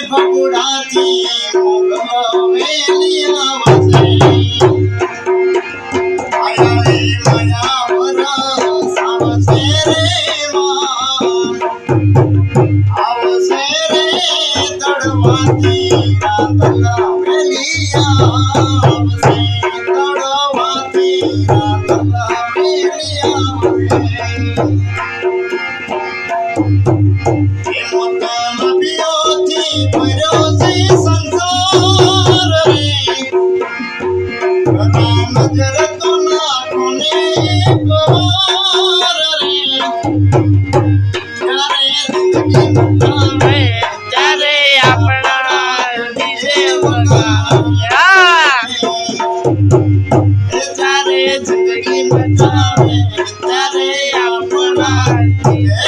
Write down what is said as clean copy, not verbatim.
ભગુડાથી મોગવેલી આવશે આયાળી માયા વરસ આવશે રે આવશે રે તડવાથી રાતલાવેલી આવશે તડવાથી રાતલાવેલી નજર તો ના કોને ત્યારે જિંદગી બતાવે ત્યારે આપણા ડીજે ત્યારે જિંદગી બતાવે ત્યારે આપણા ડીજે